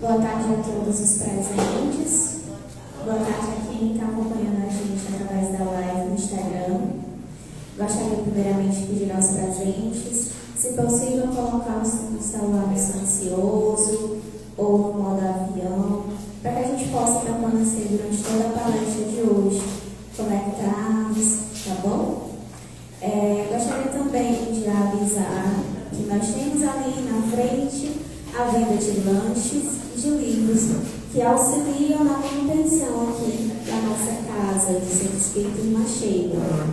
Boa tarde a todos os presentes. Boa tarde a quem está acompanhando a gente através da live no Instagram. Gostaria primeiramente de pedir aos presentes, se possível, colocar o celular no silencioso ou no modo avião, para que a gente possa permanecer durante toda a palestra de hoje conectados, tá bom? Gostaria também de avisar que nós temos ali na frente a venda de lanches e de livros que auxiliam na manutenção aqui da nossa casa de Centro Espírita Irmã Sheila.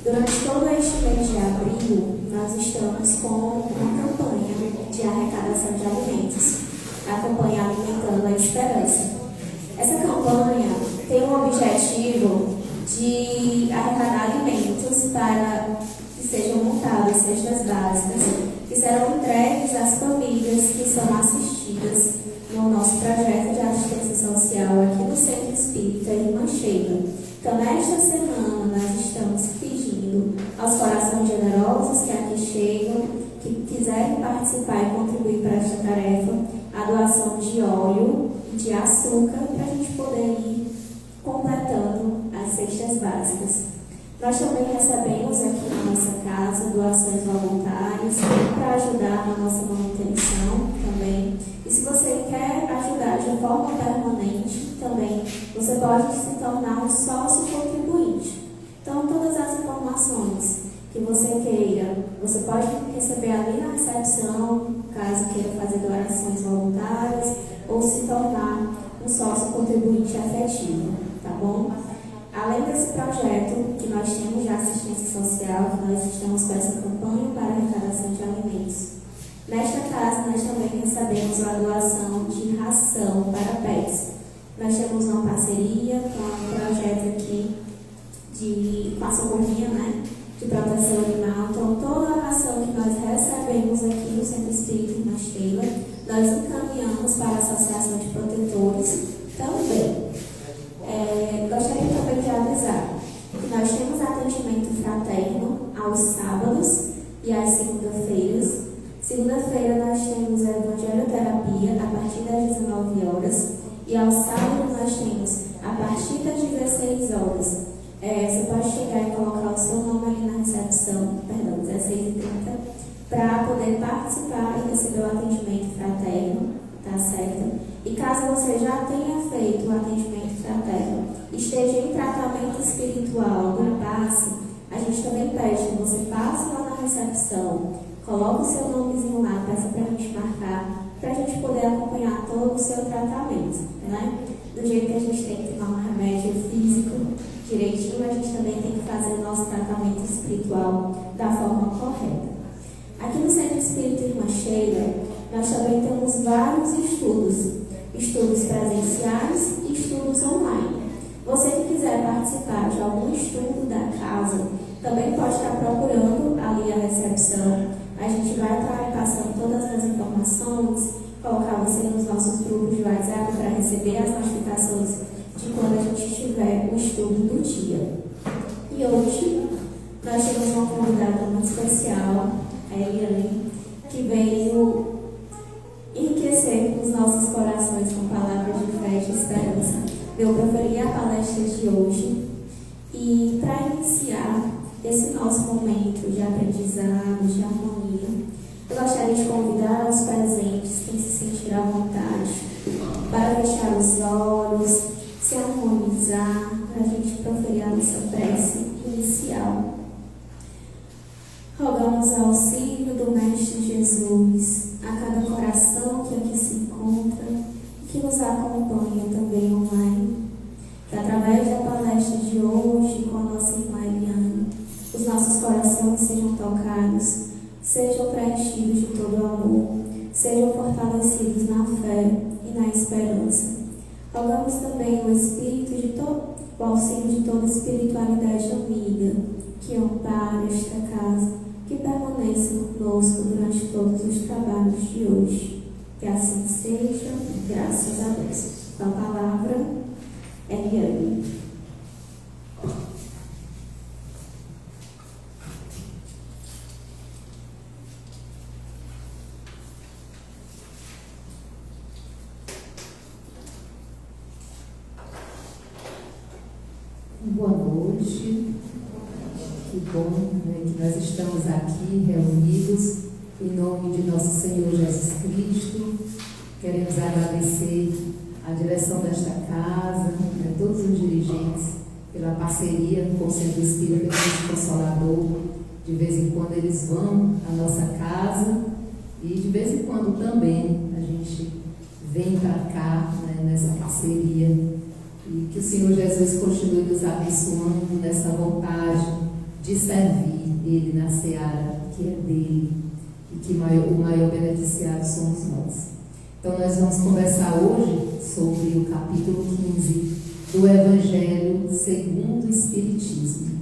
Durante todo este mês de abril, nós estamos com uma campanha de arrecadação de alimentos, a campanha Alimentando a Esperança. Essa campanha tem o objetivo de arrecadar alimentos para que sejam montadas cestas básicas, que serão entregues às famílias que são assistidas no nosso projeto de assistência social aqui no Centro Espírita Irmã Sheila. Então, nesta semana, nós estamos pedindo aos corações generosos que aqui chegam, que quiserem participar e contribuir para esta tarefa, a doação de óleo e de açúcar, para a gente poder ir completando as cestas básicas. Nós também recebemos aqui na nossa casa doações voluntárias para ajudar na nossa manutenção também. E se você quer ajudar de forma permanente, também você pode se tornar um sócio contribuinte. Então, todas as informações que você queira, você pode receber ali na recepção, caso queira fazer doações voluntárias ou se tornar um sócio contribuinte efetivo, tá bom? Além desse projeto que nós temos de assistência social, que nós estamos com essa campanha para arrecadação de alimentos. Nesta casa, nós também recebemos a doação de ração para pets. Nós temos uma parceria com um projeto aqui com a Socorrinha, né, de proteção animal. Então, toda a ração que nós recebemos aqui no Centro Espírita Irmã Sheila, nós encaminhamos para a Associação de Protetores também. Gostaria também de avisar que nós temos atendimento fraterno aos sábados e às segundas-feiras. Segunda-feira nós temos a evangelioterapia a partir das 19 horas e ao sábado nós temos a partir das 16 horas. Você pode chegar e colocar o seu nome ali na recepção, 16h30, para poder participar e receber o atendimento fraterno, tá certo? E caso você já tenha feito o atendimento fraterno, esteja em tratamento espiritual do passe, a gente também pede que você passe lá na recepção, coloque o seu nomezinho lá, peça para a gente marcar, para a gente poder acompanhar todo o seu tratamento, né? Do jeito que a gente tem que tomar um remédio físico direitinho, a gente também tem que fazer o nosso tratamento espiritual da forma correta. Aqui no Centro Espírita Irmã Sheila, nós também temos vários estudos presenciais e estudos online. Você que quiser participar de algum estudo da casa, também pode estar procurando ali a recepção. A gente vai estar passando todas as informações, colocar você nos nossos grupos de WhatsApp para receber as notificações de quando a gente tiver o estudo do dia. E hoje nós temos uma convidada muito especial, a Eliane, que veio enriquecer os nossos corações com palavras de fé e de esperança. Eu preferi a palestra de hoje e, para iniciar esse nosso momento de aprendizado, de harmonia, eu gostaria de convidar os presentes, quem se sentir à vontade, para fechar os olhos, se harmonizar, para a gente proferir a nossa prece inicial. Rogamos auxílio do Mestre Jesus a cada coração que aqui se encontra e que nos acompanha também online, que através da palestra de hoje com a nossa irmã Eliane, os nossos corações sejam tocados, sejam preenchidos de todo amor, sejam fortalecidos na fé e na esperança. Rogamos também o auxílio de toda espiritualidade amiga que ampara esta casa, que permaneça conosco durante todos os trabalhos de hoje. Que assim seja, graças a Deus. Com a palavra, Eliane. noite. Que bom, né, que nós estamos aqui reunidos em nome de nosso Senhor Jesus Cristo. Queremos agradecer a direção desta casa, né, todos os dirigentes, pela parceria com o Centro Espírita Consolador. De vez em quando eles vão à nossa casa e de vez em quando também a gente vem para cá, né, nessa parceria. E que o Senhor Jesus continue nos abençoando nessa vontade de servir Ele na seara que é dele, e que o maior beneficiário somos nós. Então nós vamos conversar hoje sobre o capítulo 15 do Evangelho segundo o Espiritismo.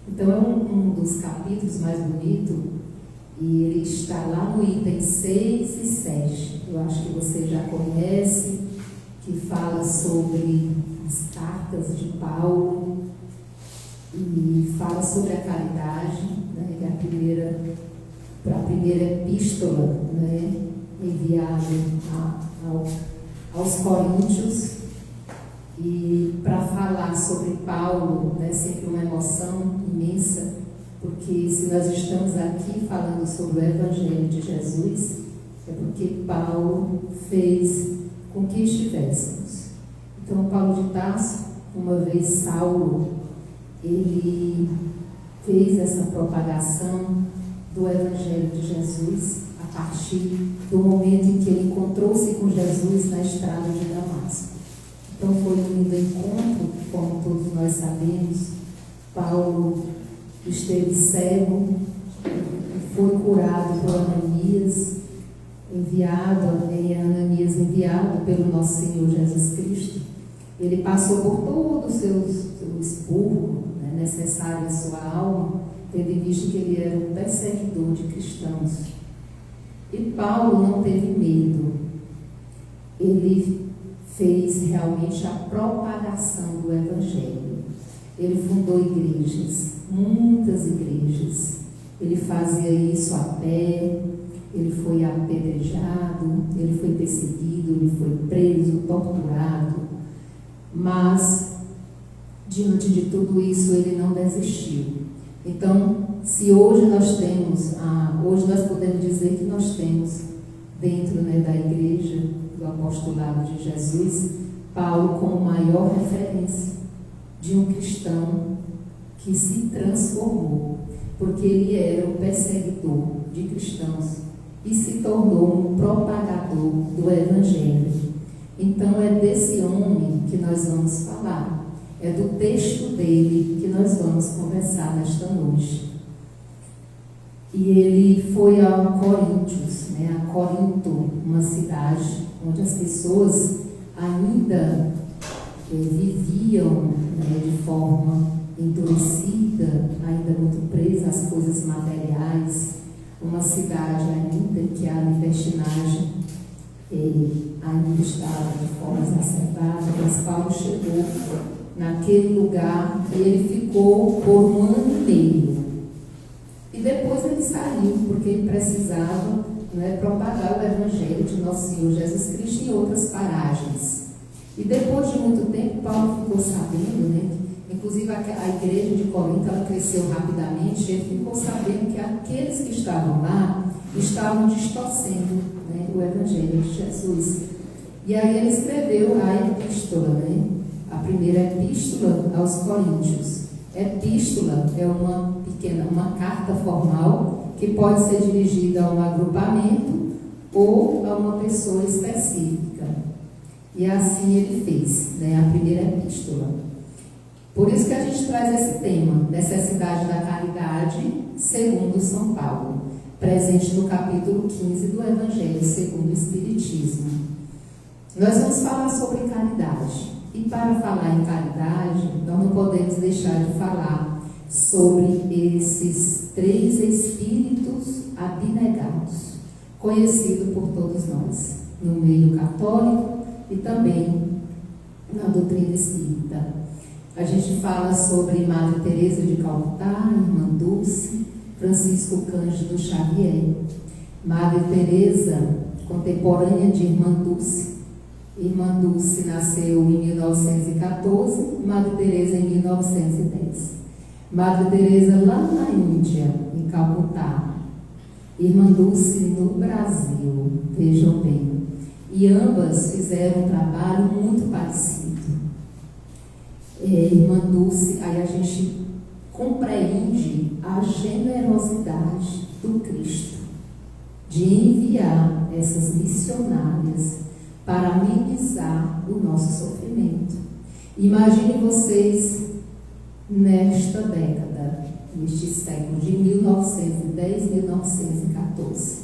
Então é um dos capítulos mais bonitos, e ele está lá no item 6 e 7. Eu acho que você já conhece, que fala sobre as cartas de Paulo e fala sobre a caridade, né, que é a primeira epístola, né, enviada aos Coríntios. E para falar sobre Paulo, né, sempre uma emoção imensa, porque se nós estamos aqui falando sobre o Evangelho de Jesus, é porque Paulo fez com que estivéssemos. Então, Paulo de Tarso, uma vez Saulo, ele fez essa propagação do Evangelho de Jesus a partir do momento em que ele encontrou-se com Jesus na estrada de Damasco. Então foi um lindo encontro, como todos nós sabemos. Paulo esteve cego e foi curado por Ananias, enviado pelo nosso Senhor Jesus Cristo. Ele passou por todo o seu expurgo, né, necessário à sua alma, tendo em vista que ele era um perseguidor de cristãos. E Paulo não teve medo. Ele fez realmente a propagação do Evangelho. Ele fundou igrejas, muitas igrejas. Ele fazia isso a pé, ele foi apedrejado, ele foi perseguido, ele foi preso, torturado. Mas, diante de tudo isso, ele não desistiu. Então, se hoje nós podemos dizer que nós temos dentro, né, da igreja, do apostolado de Jesus, Paulo como maior referência de um cristão que se transformou, porque ele era um perseguidor de cristãos e se tornou um propagador do Evangelho. Então é desse homem que nós vamos falar, é do texto dele que nós vamos conversar nesta noite. E ele foi a Coríntios, né, a Corinto, uma cidade onde as pessoas ainda viviam, né, de forma endurecida, ainda muito presa às coisas materiais, uma cidade ainda que a libertinagem ainda estava de forma exacerbada. Mas Paulo chegou naquele lugar e ele ficou por 1 ano e meio. E depois ele saiu, porque ele precisava, né, propagar o Evangelho de nosso Senhor Jesus Cristo em outras paragens. E depois de muito tempo, Paulo ficou sabendo, né, inclusive a igreja de Corinto, ela cresceu rapidamente, ele ficou sabendo que aqueles que estavam lá estavam distorcendo, né, o Evangelho de Jesus. E aí ele escreveu a epístola, né, a primeira epístola aos Coríntios. Epístola é uma carta formal que pode ser dirigida a um agrupamento ou a uma pessoa específica. E assim ele fez, né, a primeira epístola. Por isso que a gente traz esse tema, necessidade da caridade segundo São Paulo, presente no capítulo 15 do Evangelho segundo o Espiritismo. Nós vamos falar sobre caridade. E para falar em caridade, nós não podemos deixar de falar sobre esses 3 espíritos abnegados, conhecidos por todos nós, no meio católico e também na doutrina espírita. A gente fala sobre Madre Teresa de Calcutá, Irmã Dulce, Francisco Cândido Xavier. Madre Teresa, contemporânea de Irmã Dulce, Irmã Dulce nasceu em 1914, Madre Teresa em 1910. Madre Teresa lá na Índia, em Calcutá. Irmã Dulce no Brasil, vejam bem. E ambas fizeram um trabalho muito parecido. Irmã Dulce, aí a gente compreende a generosidade do Cristo de enviar essas missionárias para amenizar o nosso sofrimento. Imagine vocês nesta década, neste século de 1910, 1914,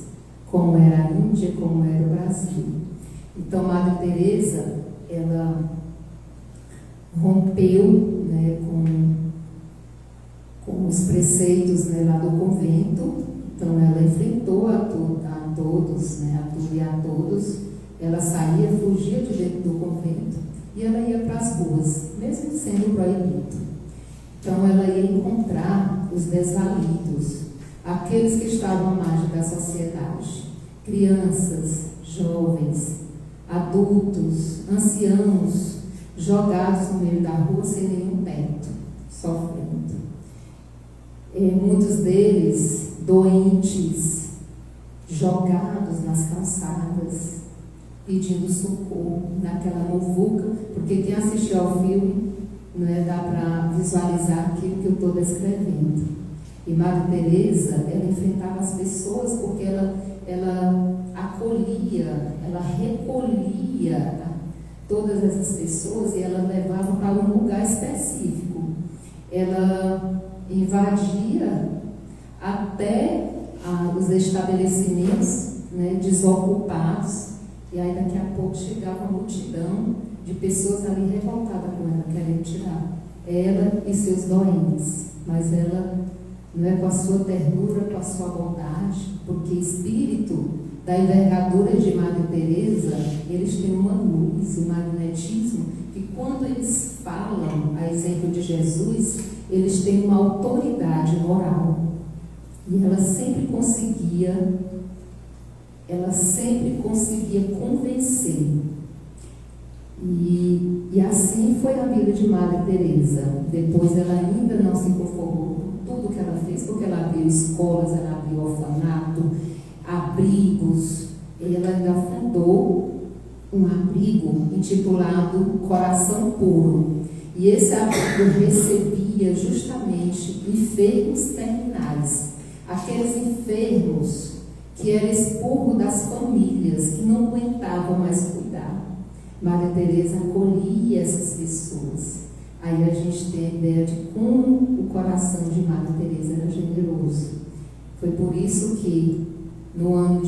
como era a Índia, como era o Brasil. Então, Madre Teresa, ela rompeu, né, com os preceitos, né, lá do convento. Então, ela enfrentou a todos, né, a tudo e a todos. Ela saía, fugia de dentro do convento e ela ia para as ruas, mesmo sendo proibido. Então, ela ia encontrar os desvalidos, aqueles que estavam à margem da sociedade, crianças, jovens, adultos, anciãos, jogados no meio da rua sem nenhum teto, sofrendo. Muitos deles doentes, jogados nas calçadas, pedindo socorro naquela muvuca, porque quem assistiu ao filme, né, dá para visualizar aquilo que eu estou descrevendo. E Madre Teresa, ela enfrentava as pessoas porque ela acolhia, ela recolhia todas essas pessoas e ela levava para um lugar específico. Ela invadia até os estabelecimentos, né, desocupados, e aí daqui a pouco chegava a multidão de pessoas ali revoltadas com ela, querendo tirar ela e seus doentes. Mas ela, não é, com a sua ternura, com a sua bondade, porque espírito da envergadura de Madre Teresa, eles têm uma luz, um magnetismo, que quando eles falam, a exemplo de Jesus, eles têm uma autoridade moral. E ela sempre conseguia convencer. E assim foi a vida de Madre Teresa. Depois ela ainda não se conformou com tudo que ela fez, porque ela abriu escolas, ela abriu orfanato, abrigos. Ela ainda fundou um abrigo intitulado Coração Puro. E esse abrigo recebia justamente enfermos terminais, aqueles enfermos que eram expurgo das famílias, que não aguentavam mais cuidar. Maria Teresa acolhia essas pessoas. Aí a gente tem a ideia de como o coração de Maria Teresa era generoso. Foi por isso que no ano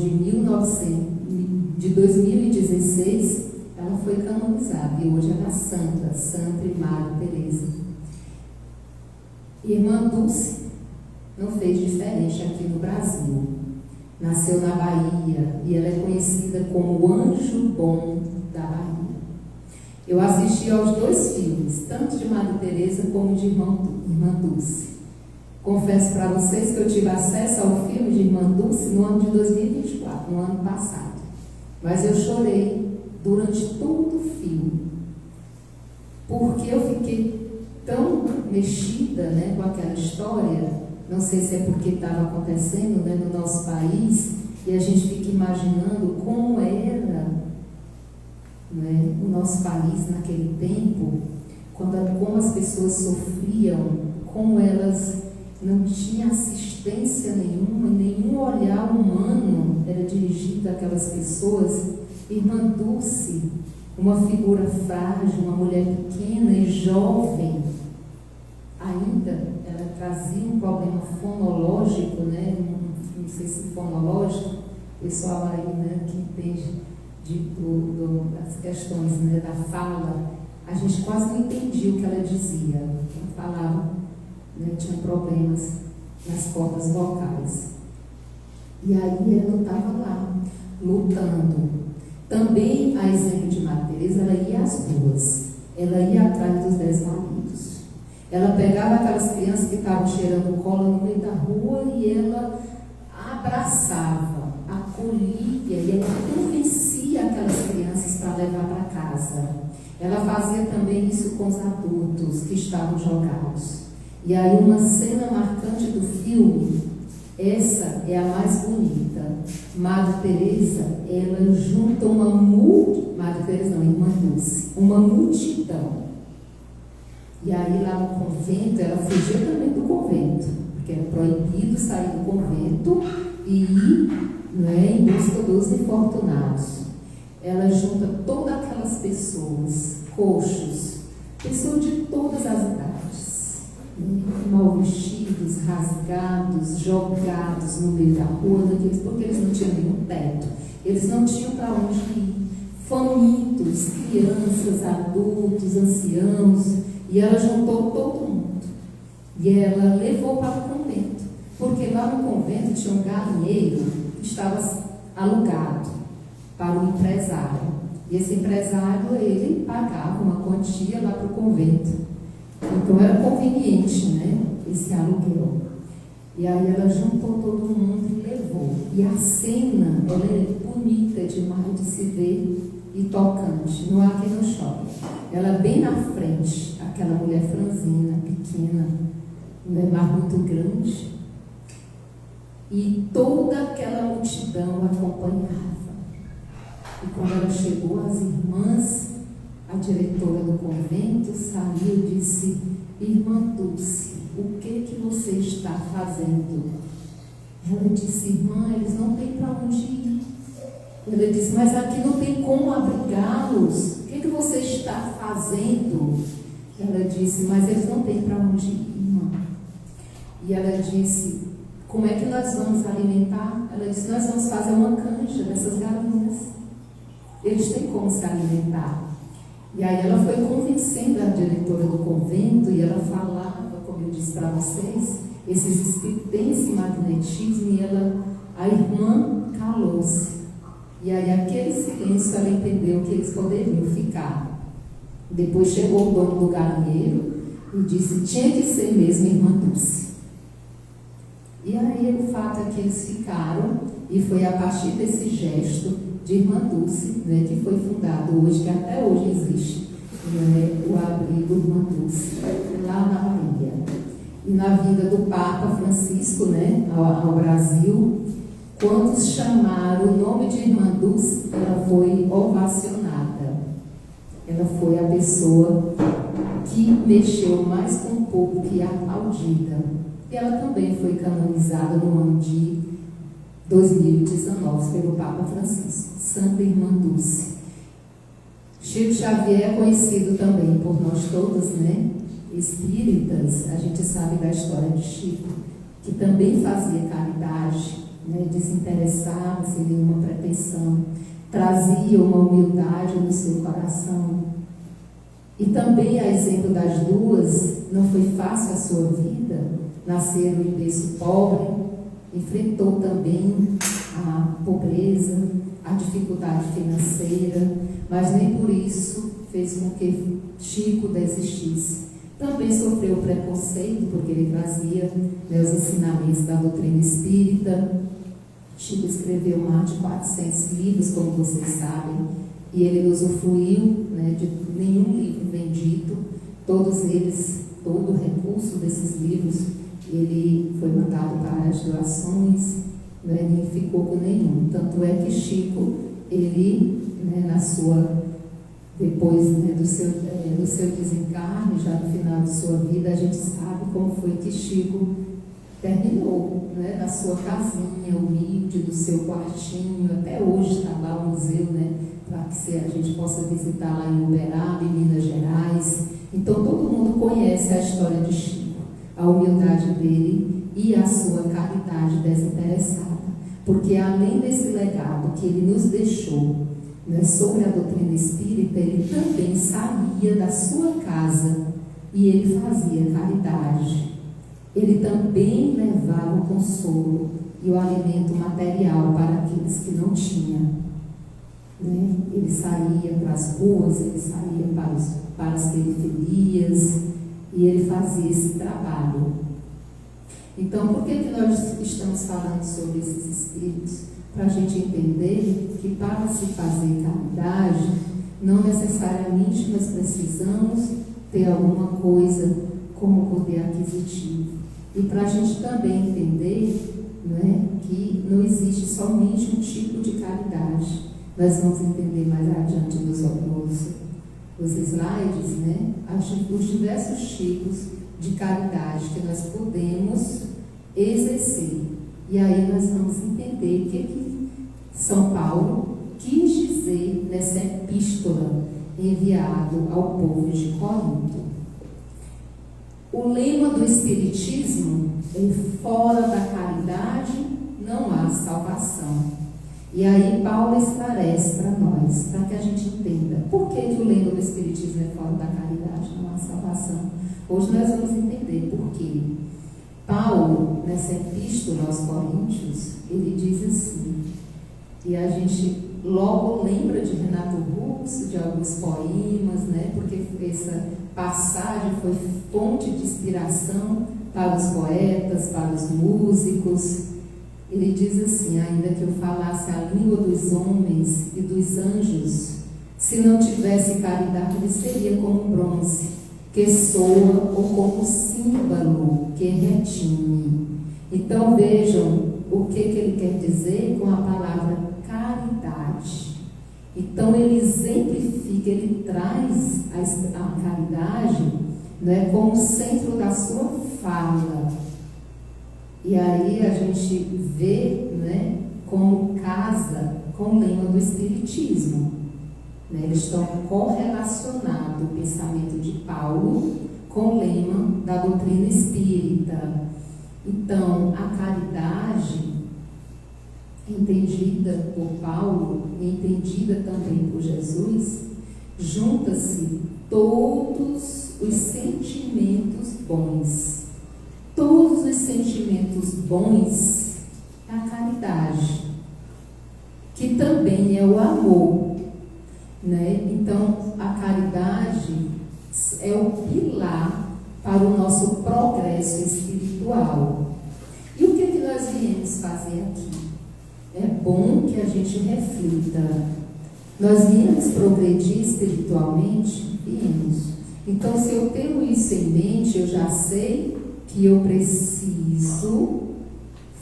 de 2016 ela foi canonizada e hoje ela é Santa Maria Teresa. Irmã Dulce não fez diferente aqui no Brasil. Nasceu na Bahia e ela é conhecida como o anjo bom da Bahia. Eu assisti aos 2 filmes, tanto de Madre Teresa como de Irmã Dulce. Confesso para vocês que eu tive acesso ao filme de Irmã Dulce no ano de 2024, no ano passado. Mas eu chorei durante todo o filme, porque eu fiquei tão mexida, né, com aquela história. Não sei se é porque estava acontecendo, né, no nosso país, e a gente fica imaginando como era, né, o nosso país naquele tempo, como as pessoas sofriam, como elas não tinham assistência nenhuma, nenhum olhar humano era dirigido àquelas pessoas. Irmã Dulce, uma figura frágil, uma mulher pequena e jovem, ainda ela trazia um problema fonológico, né? Não sei se fonológico, o pessoal aí, né, que entende das questões, né, da fala, a gente quase não entendia o que ela dizia. Ela falava, né, tinha problemas nas cordas vocais. E aí ela estava lá, lutando. Também, a exemplo de Madre Teresa, ela ia às ruas, ela ia atrás dos desvalidos. Ela pegava aquelas crianças que estavam cheirando cola no meio da rua e ela abraçava, acolhia e ela convencia aquelas crianças para levar para casa. também isso com os adultos que estavam jogados. E aí uma cena marcante do filme, essa é a mais bonita. Madre Teresa, ela junta Madre Teresa não, Irmã Dulce, uma multidão. E aí lá no convento, ela fugia também do convento, porque era proibido sair do convento e ir, em busca dos infortunados. Ela junta todas aquelas pessoas, coxos, pessoas de todas as idades, mal vestidos, rasgados, jogados no meio da rua, porque eles não tinham nenhum teto, eles não tinham para onde ir, famintos, crianças, adultos, anciãos, e ela juntou todo mundo, e ela levou para o convento, porque lá no convento tinha um galinheiro que estava alugado para um empresário, e esse empresário, ele pagava uma quantia lá para o convento, então era conveniente, esse aluguel. E aí ela juntou todo mundo e levou, e a cena, ela é bonita demais de se ver e tocante, não há quem não chore. Ela bem na frente, aquela mulher franzina, pequena, mas muito grande, e toda aquela multidão acompanhava. E quando ela chegou, as irmãs, a diretora do convento saiu e disse: Irmã Dulce, o que você está fazendo? Ela disse: Irmã, eles não têm para onde ir. Ela disse: mas aqui não tem como abrigá-los. O que você está fazendo? Ela disse: mas eles não têm para onde ir, irmã. E ela disse: como é que nós vamos alimentar? Ela disse: nós vamos fazer uma canja dessas galinhas. Eles têm como se alimentar. E aí ela foi convencendo a diretora do convento, e ela falava, como eu disse para vocês, esses espíritos têm esse magnetismo, e a irmã calou-se. E aí aquele silêncio ela entendeu que eles poderiam ficar. Depois chegou o dono do galinheiro e disse: tinha que ser mesmo Irmã Dulce. E aí o fato é que eles ficaram, e foi a partir desse gesto de Irmã Dulce, que foi fundado hoje, que até hoje existe, o abrigo Irmã Dulce, lá na Bahia. E na vinda do Papa Francisco, ao Brasil, quando chamaram o nome de Irmã Dulce, ela foi ovacionada. Ela foi a pessoa que mexeu mais com o povo que aplaudida. E ela também foi canonizada no ano de 2019 pelo Papa Francisco, Santa Irmã Dulce. Chico Xavier é conhecido também por nós todos, espíritas. A gente sabe da história de Chico, que também fazia caridade, desinteressava, sem nenhuma pretensão, trazia uma humildade no seu coração. E também, a exemplo das duas, não foi fácil a sua vida, nasceram em berço pobre, enfrentou também a pobreza, a dificuldade financeira, mas nem por isso fez com que Chico desistisse. Também sofreu preconceito, porque ele trazia os ensinamentos da doutrina espírita. Chico escreveu mais de 400 livros, como vocês sabem, e ele usufruiu de nenhum livro vendido. Todos eles, todo o recurso desses livros, ele foi mandado para as doações, nem ficou com nenhum. Tanto é que Chico, ele, depois do seu desencarne, já no final de sua vida, a gente sabe como foi que Chico terminou, na sua casinha humilde, do seu quartinho. Até hoje está lá o museu, para que a gente possa visitar lá em Uberaba, em Minas Gerais. Então todo mundo conhece a história de Chico, a humildade dele e a sua caridade desinteressada, porque além desse legado que ele nos deixou, sobre a doutrina espírita, ele também saía da sua casa e ele fazia caridade. Ele também levava o consolo e o alimento material para aqueles que não tinham. Ele saía para as ruas, ele saía para as periferias, e ele fazia esse trabalho. Então, por que nós estamos falando sobre esses espíritos? Para a gente entender que para se fazer caridade, Não necessariamente nós precisamos ter alguma coisa como poder aquisitivo. E para a gente também entender, né, que não existe somente um tipo de caridade. Nós vamos entender mais adiante nos slides, né, os diversos tipos de caridade que nós podemos exercer. E aí nós vamos entender o que São Paulo quis dizer nessa epístola enviado ao povo de Corinto. O lema do Espiritismo é: fora da caridade não há salvação. E aí Paulo esclarece para nós, para que a gente entenda por que o lema do Espiritismo é fora da caridade não há salvação. Hoje nós vamos entender por quê. Paulo, nessa epístola aos Coríntios, ele diz assim, e a gente logo lembra de Renato Russo, de alguns poemas, né? Porque essa passagem foi fonte de inspiração para os poetas, para os músicos. Ele diz assim: ainda que eu falasse a língua dos homens e dos anjos, se não tivesse caridade, seria como bronze que soa ou como símbolo que retine. Então vejam o que ele quer dizer com a palavra caridade. Então ele exemplifica, ele traz a caridade, né, como centro da sua fala. E aí a gente vê, né, como casa com o lema do Espiritismo. Né, eles estão correlacionados, o pensamento de Paulo com o lema da doutrina espírita. Então, a caridade, entendida por Paulo e entendida também por Jesus, junta-se todos os sentimentos bons. Todos os sentimentos bons é a caridade, que também é o amor, né? Então, a caridade é o pilar para o nosso progresso espiritual. E o que nós viemos fazer aqui? É bom que a gente reflita. Nós viemos progredir espiritualmente? Viemos. Então, se eu tenho isso em mente, eu já sei que eu preciso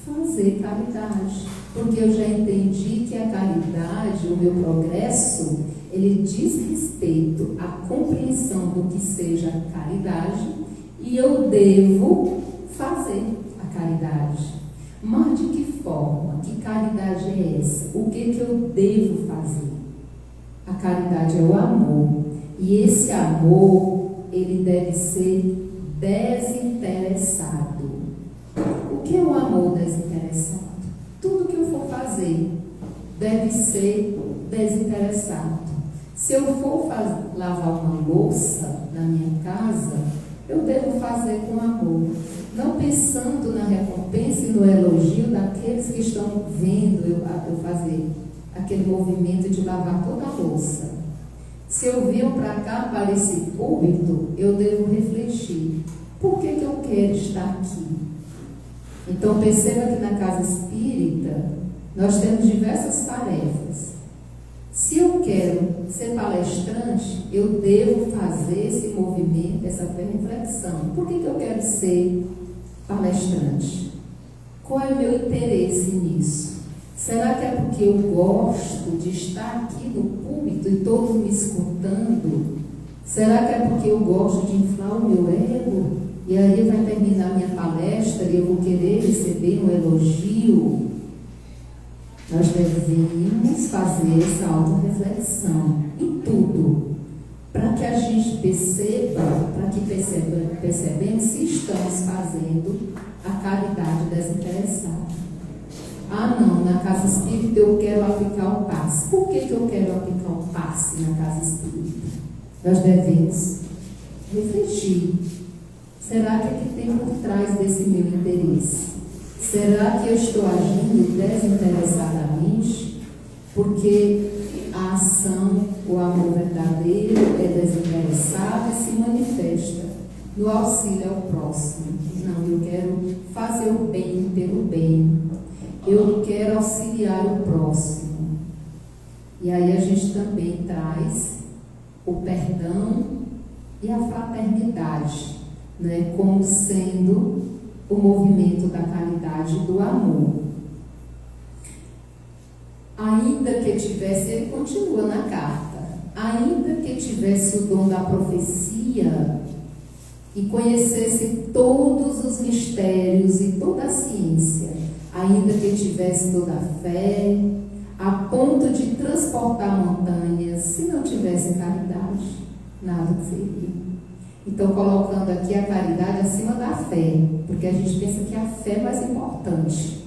fazer caridade, porque eu já entendi que a caridade, o meu progresso, ele diz respeito à compreensão do que seja caridade, e eu devo fazer a caridade. Mas de que forma? Que caridade é essa? O que eu devo fazer? A caridade é o amor, e esse amor, ele deve ser desinteressado. O que é o amor desinteressado? Tudo que eu for fazer deve ser desinteressado. Se eu for lavar uma louça na minha casa, eu devo fazer com amor, não pensando na recompensa e no elogio daqueles que estão vendo eu fazer aquele movimento de lavar toda a louça. Se eu venho para cá, para esse púlpito, eu devo refletir: por que eu quero estar aqui? Então perceba que na casa espírita nós temos diversas tarefas. Se eu quero ser palestrante, eu devo fazer esse movimento, essa reflexão. Por que eu quero ser palestrante? Qual é o meu interesse nisso? Será que é porque eu gosto de estar aqui no púlpito e todos me escutando? Será que é porque eu gosto de inflar o meu ego? E aí vai terminar minha palestra e eu vou querer receber um elogio? Nós devemos fazer essa autorreflexão em tudo, para que a gente perceba, para que percebemos se estamos fazendo a caridade desinteressada. Ah, não, na casa espírita eu quero aplicar o passe. Por que eu quero aplicar o passe na casa espírita? Nós devemos refletir. Será que tem por trás desse meu interesse? Será que eu estou agindo desinteressadamente? Porque a ação, o amor verdadeiro é desinteressado e se manifesta no auxílio ao próximo. Não, eu quero fazer o bem pelo bem. Eu quero auxiliar o próximo. E aí a gente também traz o perdão e a fraternidade, né, como sendo o movimento da caridade e do amor. Ainda que tivesse, ele continua na carta, ainda que tivesse o dom da profecia e conhecesse todos os mistérios e toda a ciência, ainda que tivesse toda a fé, a ponto de transportar montanhas, se não tivesse caridade, nada seria. Então, colocando aqui a caridade acima da fé, porque a gente pensa que a fé é mais importante.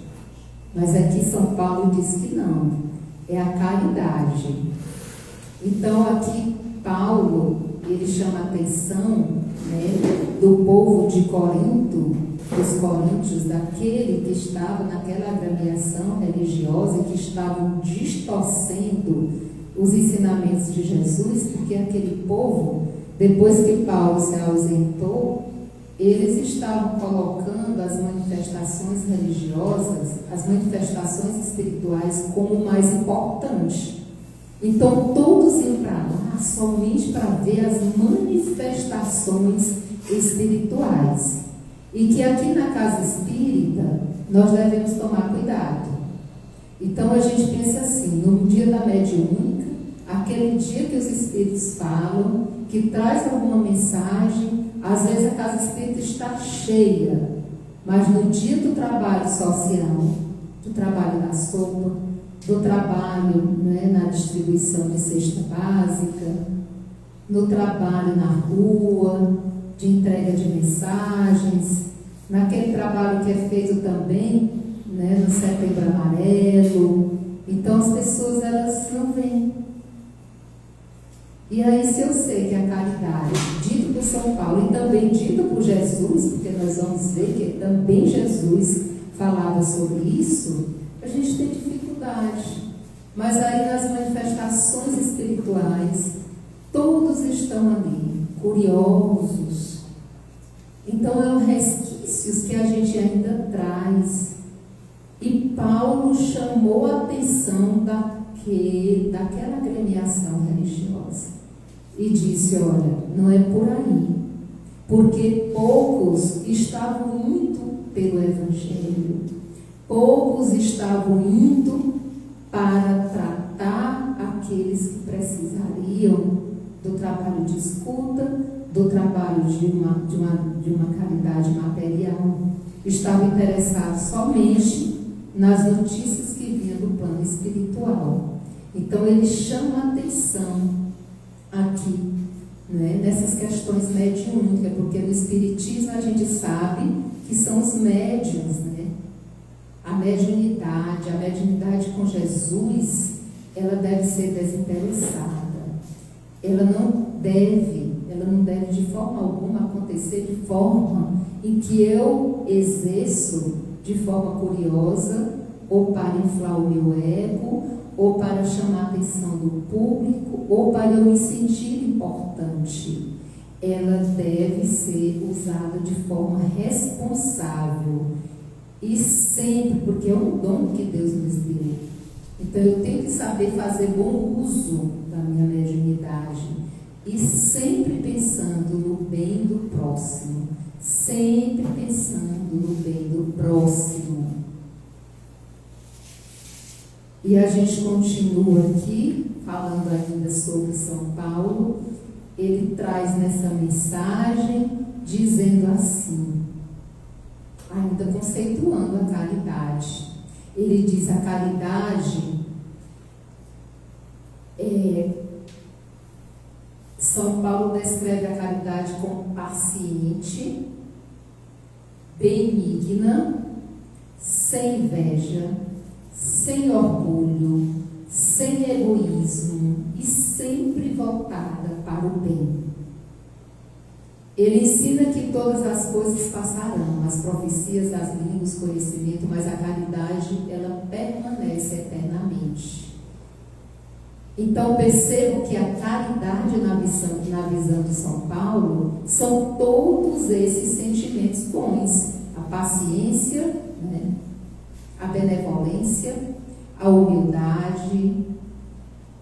Mas aqui São Paulo diz que não, é a caridade. Então, aqui Paulo, ele chama a atenção, né, do povo de Corinto, dos coríntios, daquele que estava naquela agremiação religiosa, que estavam distorcendo os ensinamentos de Jesus, porque aquele povo, depois que Paulo se ausentou, eles estavam colocando as manifestações religiosas, as manifestações espirituais como o mais importante. Então todos iam para lá somente para ver as manifestações espirituais. E que aqui na casa espírita nós devemos tomar cuidado. Então a gente pensa assim, no dia da mediúnica, aquele dia que os espíritos falam, que traz alguma mensagem, às vezes a casa espírita está cheia, mas no dia do trabalho social, do trabalho na sopa, do trabalho, né, na distribuição de cesta básica, no trabalho na rua, de entrega de mensagens, naquele trabalho que é feito também, né, no Setembro Amarelo. Então as pessoas, elas não vêm. E aí, se eu sei que a caridade, dito por São Paulo e também dito por Jesus, porque nós vamos ver que também Jesus falava sobre isso, a gente tem dificuldade. Mas aí nas manifestações espirituais, todos estão ali, curiosos. Então, é um resquícios que a gente ainda traz. E Paulo chamou a atenção daquela agremiação religiosa. E disse, olha, não é por aí. Porque poucos estavam indo pelo Evangelho. Poucos estavam indo para tratar aqueles que precisariam do trabalho de escuta, do trabalho de uma caridade material. Estavam interessados somente nas notícias que vinham do plano espiritual. Então ele chama a atenção aqui, né, nessas questões mediúnicas, porque no Espiritismo a gente sabe que são os médiuns, né? A mediunidade com Jesus, ela deve ser desinteressada. Ela não deve de forma alguma acontecer de forma em que eu exerço de forma curiosa, ou para inflar o meu ego, ou para chamar a atenção do público, ou para eu me sentir importante. Ela deve ser usada de forma responsável e sempre, porque é um dom que Deus nos deu. Então eu tenho que saber fazer bom uso da minha mediunidade e sempre pensando no bem do próximo, sempre pensando no bem do próximo. E a gente continua aqui, falando ainda sobre São Paulo. Ele traz nessa mensagem, dizendo assim, ainda conceituando a caridade. Ele diz, a caridade São Paulo descreve a caridade como paciente, benigna, sem inveja, sem orgulho, sem egoísmo e sempre voltada para o bem. Ele ensina que todas as coisas passarão, as profecias, as línguas, o conhecimento, mas a caridade, ela permanece eternamente. Então percebo que a caridade na visão de São Paulo são todos esses sentimentos bons, a paciência, né? A benevolência, a humildade,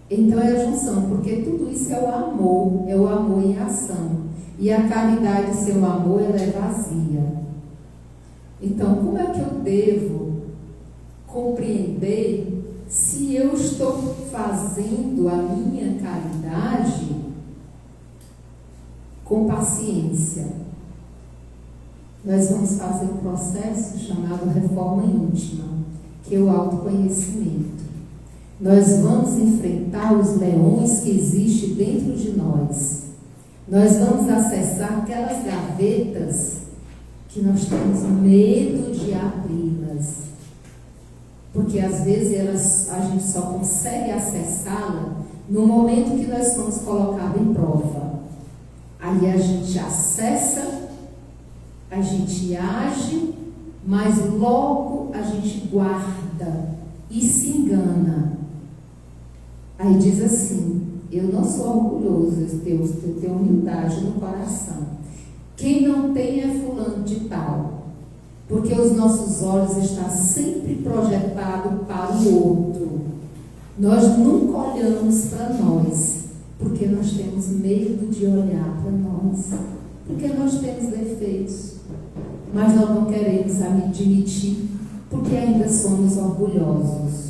Então é a junção, porque tudo isso é o amor em ação. E a caridade sem o amor, ela é vazia. Então, como é que eu devo compreender se eu estou fazendo a minha caridade com paciência? Nós vamos fazer um processo chamado reforma íntima, que é o autoconhecimento. Nós vamos enfrentar os leões que existem dentro de nós. Nós vamos acessar aquelas gavetas que nós temos medo de abri-las. Porque às vezes a gente só consegue acessá-la no momento que nós somos colocados em prova. Aí a gente acessa, a gente age, mas logo a gente guarda e se engana. Aí diz assim: eu não sou orgulhoso, eu tenho humildade no coração. Quem não tem é fulano de tal. Porque os nossos olhos estão sempre projetados para o outro. Nós nunca olhamos para nós, porque nós temos medo de olhar para nós. Porque nós temos defeitos, mas nós não queremos admitir, porque ainda somos orgulhosos.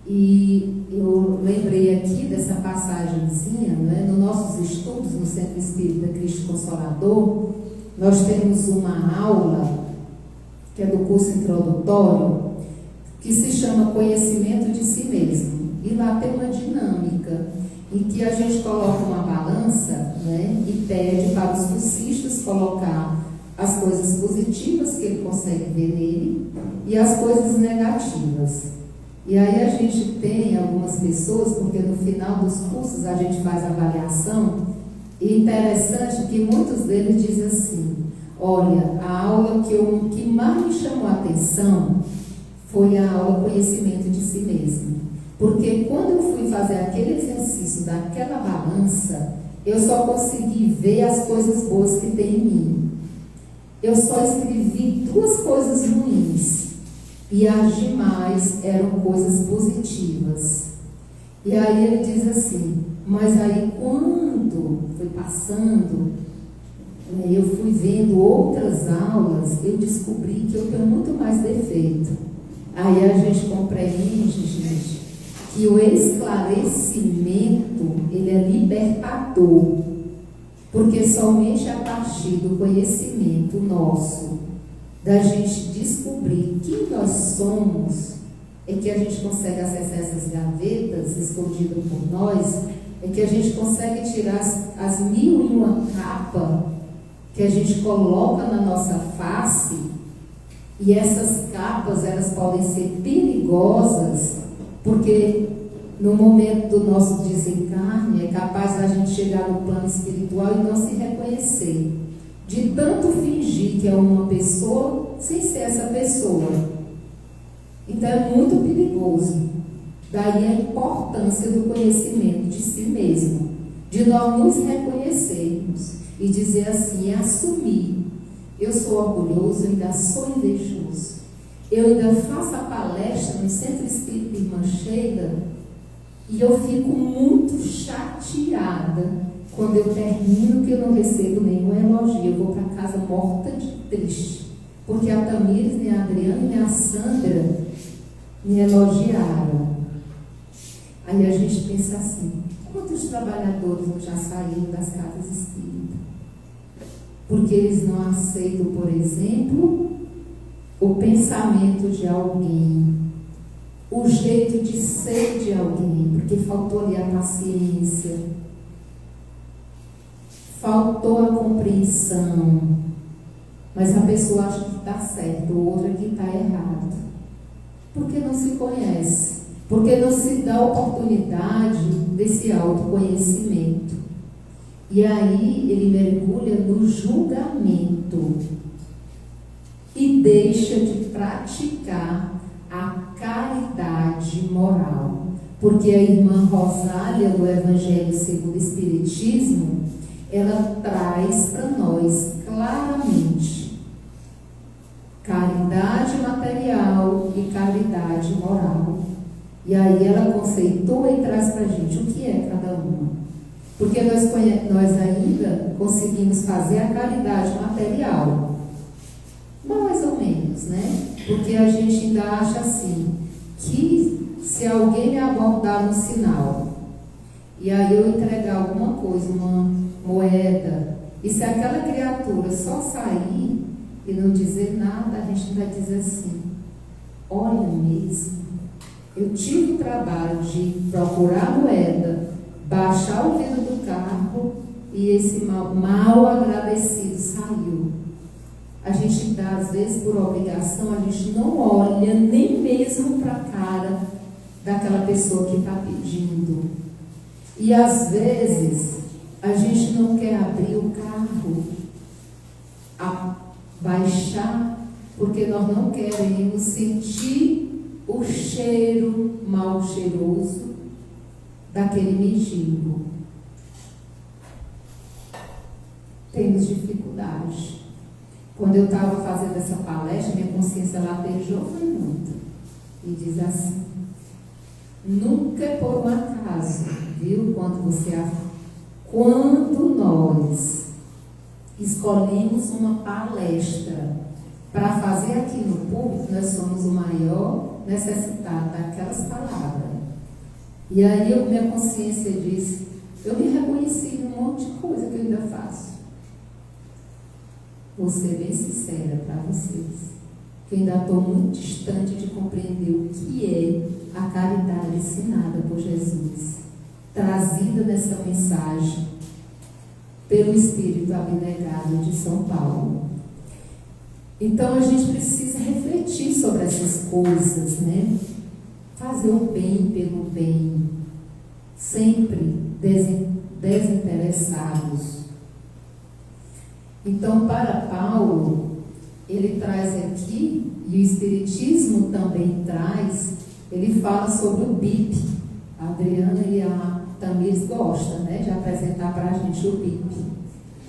E eu lembrei aqui dessa passagenzinha, né? Nos nossos estudos no Centro Espírita Cristo Consolador, nós temos uma aula, que é do curso introdutório, que se chama Conhecimento de Si Mesmo. E lá tem uma dinâmica, em que a gente coloca uma balança, né? E pede para os cursistas colocar as coisas positivas que ele consegue ver nele e as coisas negativas. E aí a gente tem algumas pessoas, porque no final dos cursos a gente faz avaliação, e interessante que muitos deles dizem assim: olha, a aula que mais me chamou a atenção foi a aula Conhecimento de Si Mesmo. Porque quando eu fui fazer aquele exercício daquela balança, eu só consegui ver as coisas boas que tem em mim. Eu só escrevi 2 coisas ruins. E as demais eram coisas positivas. E aí ele diz assim: mas aí quando foi passando, eu fui vendo outras aulas, eu descobri que eu tenho muito mais defeito. Aí a gente compreende, gente, que o esclarecimento, ele é libertador. Porque somente a partir do conhecimento nosso, da gente descobrir quem nós somos, é que a gente consegue acessar essas gavetas escondidas por nós, é que a gente consegue tirar as 1001 capas que a gente coloca na nossa face, e essas capas, elas podem ser perigosas, porque no momento do nosso desencarne é capaz da gente chegar no plano espiritual e não se reconhecer. De tanto fingir que é uma pessoa sem ser essa pessoa. Então é muito perigoso. Daí a importância do conhecimento de si mesmo, de nós nos reconhecermos e dizer assim, assumir: eu sou orgulhoso, eu ainda sou invejoso, eu ainda faço a palestra no Centro Espírita Irmã Sheila e eu fico muito chateada quando eu termino, que eu não recebo nenhum elogio. Eu vou para casa morta de triste, porque a Tamires, nem a Adriana, nem a Sandra me elogiaram. Aí a gente pensa assim: quantos trabalhadores não já saíram das casas espíritas? Porque eles não aceitam, por exemplo, o pensamento de alguém, o jeito de ser de alguém, porque faltou ali a paciência, faltou a compreensão, mas a pessoa acha que está certo, o outro é que está errado, porque não se conhece, porque não se dá oportunidade desse autoconhecimento. E aí ele mergulha no julgamento e deixa de praticar a caridade moral, porque a irmã Rosália, do Evangelho segundo o Espiritismo, ela traz para nós claramente caridade material e caridade moral. E aí ela conceitua e traz para a gente o que é cada uma. Porque nós ainda conseguimos fazer a caridade material. Mais ou menos, né? Porque a gente ainda acha assim, que se alguém me abordar no sinal, e aí eu entregar alguma coisa, uma moeda, e se aquela criatura só sair e não dizer nada, a gente vai dizer assim, olha mesmo, eu tive o trabalho de procurar a moeda, baixar o vidro do carro, e esse mal agradecido saiu. A gente dá, às vezes, por obrigação, a gente não olha nem mesmo para a cara daquela pessoa que está pedindo. E, às vezes, a gente não quer abrir o carro, baixar, porque nós não queremos sentir o cheiro mal cheiroso daquele mendigo. Temos dificuldade. Quando eu estava fazendo essa palestra, minha consciência latejou foi muito. E diz assim, nunca é por um acaso, viu? Quando nós escolhemos uma palestra para fazer aqui no público, nós somos o maior necessitado daquelas palavras. E aí minha consciência disse, eu me reconheci em um monte de coisa que eu ainda faço. Vou ser bem sincera para vocês, que ainda estou muito distante de compreender o que é a caridade ensinada por Jesus, trazida nessa mensagem pelo Espírito abnegado de São Paulo. Então a gente precisa refletir sobre essas coisas, né? Fazer o bem pelo bem, sempre desinteressados. Então, para Paulo, ele traz aqui, e o Espiritismo também traz, ele fala sobre o BIP. A Adriana e a Tamires gostam, né, de apresentar para a gente o BIP.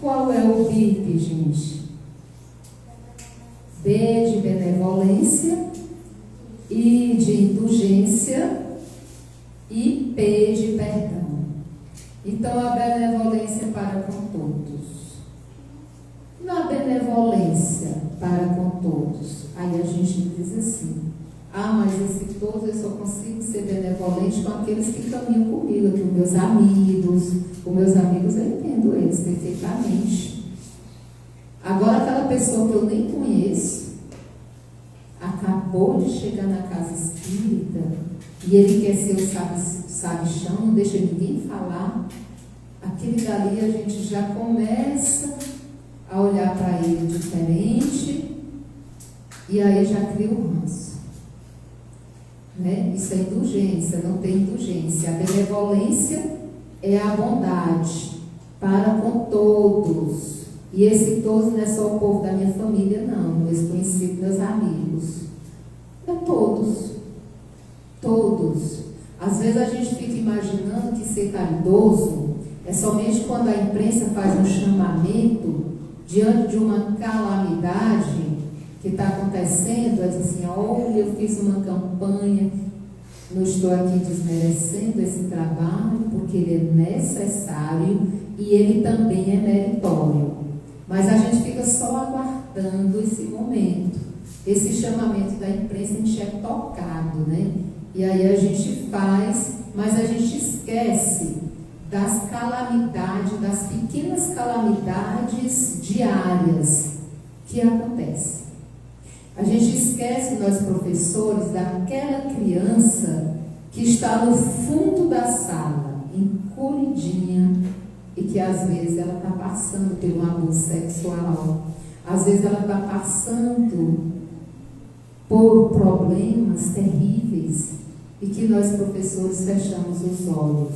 Qual é o BIP, gente? B de benevolência, I de indulgência e P de perdão. Então, a benevolência para com todos. Na benevolência para com todos, aí a gente diz assim, mas esse todo eu só consigo ser benevolente com aqueles que caminham comigo, com meus amigos. Com meus amigos eu entendo eles perfeitamente. Agora aquela pessoa que eu nem conheço, acabou de chegar na casa espírita, e ele quer ser o sabichão, não deixa ninguém falar, aquele dali a gente já começa a olhar para ele diferente, e aí já cria o ranço. Né? Isso é indulgência, não tem indulgência. A benevolência é a bondade para com todos. E esse todos não é só o povo da minha família, não, meus conhecidos, meus amigos. É todos. Todos. Às vezes a gente fica imaginando que ser caridoso é somente quando a imprensa faz um chamamento diante de uma calamidade que está acontecendo, é assim, olha, eu fiz uma campanha, não estou aqui desmerecendo esse trabalho, porque ele é necessário e ele também é meritório. Mas a gente fica só aguardando esse momento, esse chamamento da imprensa, a gente é tocado, né? E aí a gente faz, mas a gente esquece das calamidades, das pequenas calamidades diárias que acontecem. A gente esquece, nós professores, daquela criança que está no fundo da sala, encolhidinha, e que às vezes ela está passando por um abuso sexual, às vezes ela está passando por problemas terríveis, e que nós professores fechamos os olhos,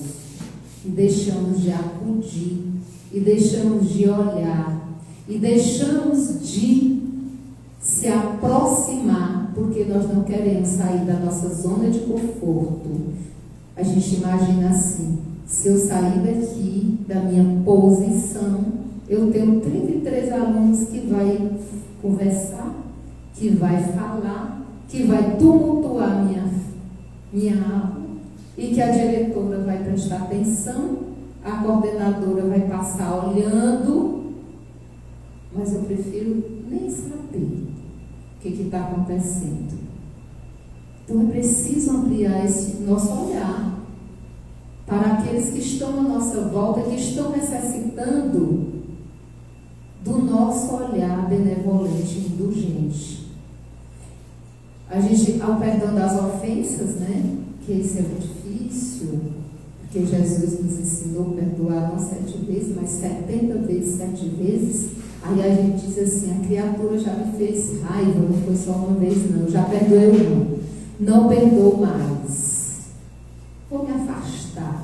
e deixamos de acudir, e deixamos de olhar, e deixamos de se aproximar, porque nós não queremos sair da nossa zona de conforto. A gente imagina assim, se eu sair daqui, da minha posição, eu tenho 33 alunos que vai conversar, que vai falar, que vai tumultuar minha aula, e que a diretora vai prestar atenção, a coordenadora vai passar olhando, mas eu prefiro nem saber o que está acontecendo. Então é preciso ampliar esse nosso olhar para aqueles que estão à nossa volta, que estão necessitando do nosso olhar benevolente e indulgente. A gente, ao perdão das ofensas, né? Que isso é muito difícil, porque Jesus nos ensinou a perdoar não 7 vezes, mas 70 vezes, 7 vezes. Aí a gente diz assim, a criatura já me fez raiva, não foi só uma vez não, já perdoei uma, não perdoo mais, vou me afastar.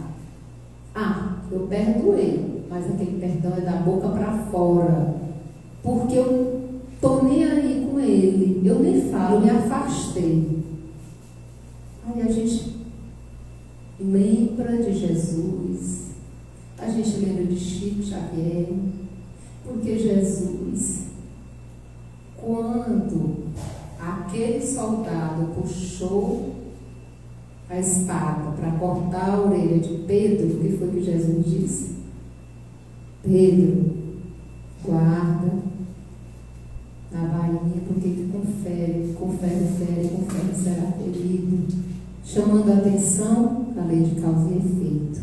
Eu perdoei, mas aquele perdão é da boca para fora, porque eu estou nem aí com ele, eu nem falo, eu me afastei. Aí a gente lembra de Jesus, a gente lembra de Chico Xavier, porque Jesus, quando aquele soldado puxou a espada para cortar a orelha de Pedro, o que foi que Jesus disse? Pedro, guarda na bainha, porque que confere será ferido. Chamando a atenção da lei de causa e efeito.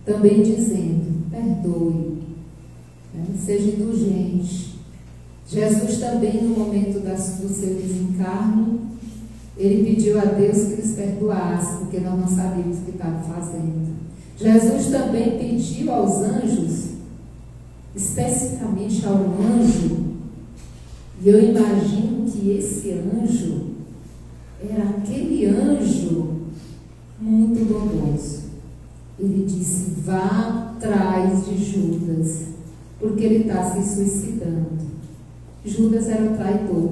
Também dizendo, perdoe, né? Seja indulgente. Jesus também, no momento do seu desencarne, ele pediu a Deus que nos perdoasse, porque nós não sabíamos o que estava fazendo. Jesus também pediu aos anjos, especificamente ao anjo, e eu imagino que esse anjo era aquele anjo muito bondoso. Ele disse, vá atrás de Judas, porque ele está se suicidando. Judas era o traidor,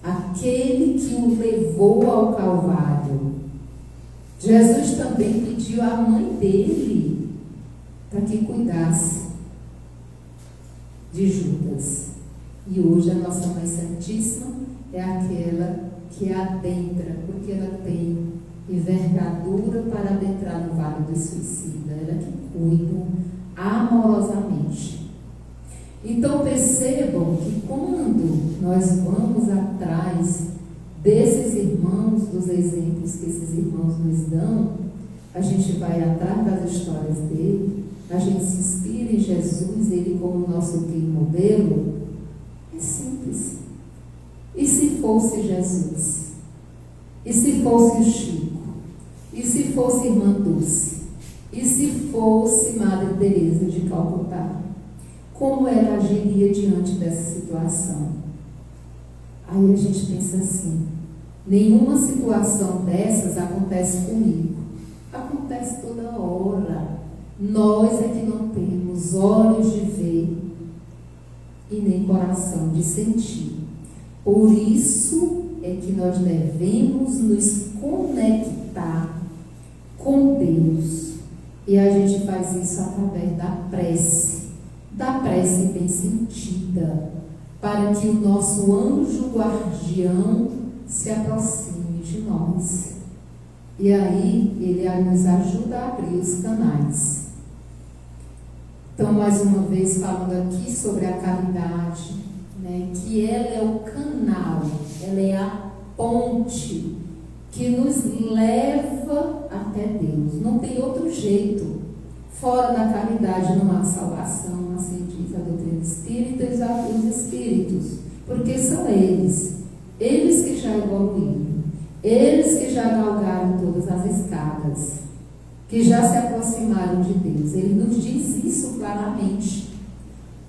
aquele que o levou ao Calvário. Jesus também pediu à mãe dele para que cuidasse de Judas. E hoje a nossa Mãe Santíssima é aquela que adentra, porque ela tem envergadura para adentrar no vale do suicida. Ela que cuida amorosamente. Então percebam que quando nós vamos atrás desses irmãos, dos exemplos que esses irmãos nos dão, a gente vai atrás das histórias dele, a gente se inspira em Jesus, ele como nosso guia modelo. É simples. E se fosse Jesus? E se fosse o Chico? E se fosse Irmã Dulce? E se fosse Madre Teresa de Calcutá? Como ela agiria diante dessa situação? Aí a gente pensa assim, nenhuma situação dessas acontece comigo. Acontece toda hora. Nós é que não temos olhos de ver e nem coração de sentir. Por isso é que nós devemos nos conectar com Deus. E a gente faz isso através da prece bem sentida, para que o nosso anjo guardião se aproxime de nós. E aí ele nos ajuda a abrir os canais. Então, mais uma vez, falando aqui sobre a caridade, né, que ela é o canal, ela é a ponte que nos leva até Deus. Não tem outro jeito. Fora da caridade não há salvação, assim diz a doutrina espírita e os espíritos, porque são eles que já evoluíram, eles que já galgaram todas as escadas, que já se aproximaram de Deus. Ele nos diz isso claramente.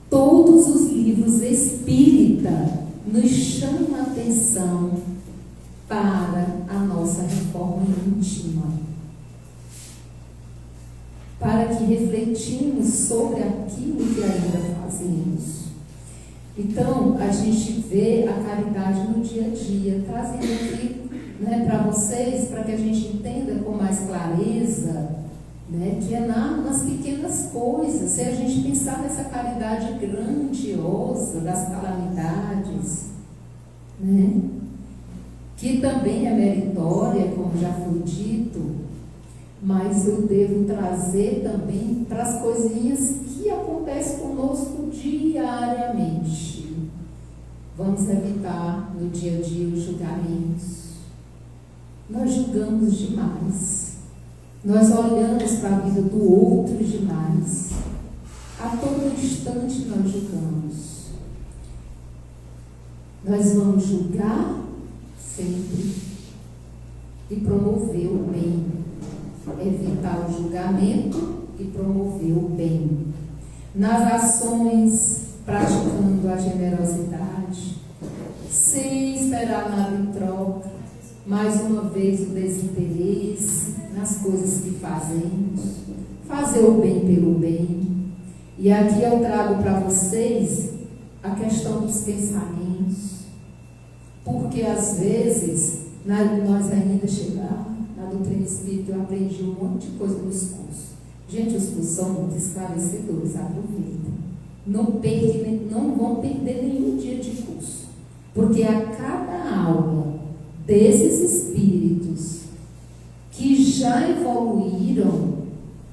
Todos os livros espíritas nos chamam a atenção para a nossa reforma íntima, para que refletimos sobre aquilo que ainda fazemos. Então, a gente vê a caridade no dia a dia, trazendo aqui, né, para vocês, para que a gente entenda com mais clareza, né, que é nas pequenas coisas. Se a gente pensar nessa caridade grandiosa das calamidades, né, que também é meritória, como já foi dito, mas eu devo trazer também para as coisinhas que acontecem conosco diariamente. Vamos evitar no dia a dia os julgamentos. Nós julgamos demais. Nós olhamos para a vida do outro demais. A todo instante nós julgamos. Nós vamos julgar sempre e promover o bem. Evitar o julgamento e promover o bem. Nas ações, praticando a generosidade, sem esperar nada em troca. Mais uma vez o desinteresse nas coisas que fazemos. Fazer o bem pelo bem. E aqui eu trago para vocês a questão dos pensamentos. Porque às vezes, nós ainda chegamos na doutrina espírita, eu aprendi um monte de coisa nos cursos. Gente, os cursos são muito esclarecedores, aproveitem. Não vão perder nenhum dia de curso. Porque a cada aula desses espíritos que já evoluíram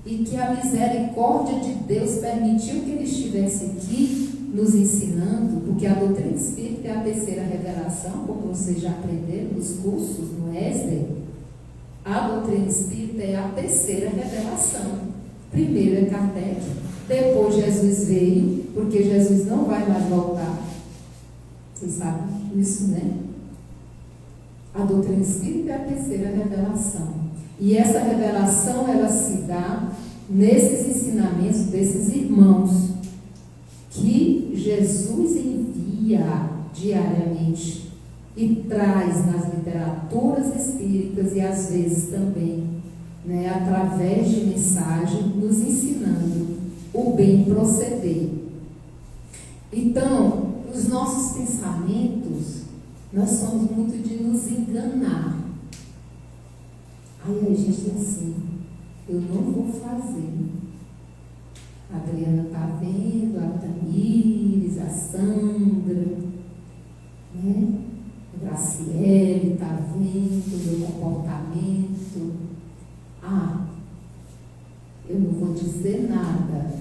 e que a misericórdia de Deus permitiu que eles estivessem aqui nos ensinando, porque a doutrina espírita é a terceira revelação, como vocês já aprenderam nos cursos, no ESDER. A doutrina espírita é a terceira revelação. Primeiro é Kardec, depois Jesus veio, porque Jesus não vai mais voltar. Vocês sabem isso, né? A doutrina espírita é a terceira revelação. E essa revelação, ela se dá nesses ensinamentos desses irmãos que Jesus envia diariamente e traz nas literaturas espíritas e às vezes também, né, através de mensagem, nos ensinando o bem proceder. Então, os nossos pensamentos, nós somos muito de nos enganar. Aí a gente diz assim, eu não vou fazer. A Adriana está vendo, a Tamires, a Sandra, né? A Graciele está vendo o meu comportamento. Eu não vou dizer nada,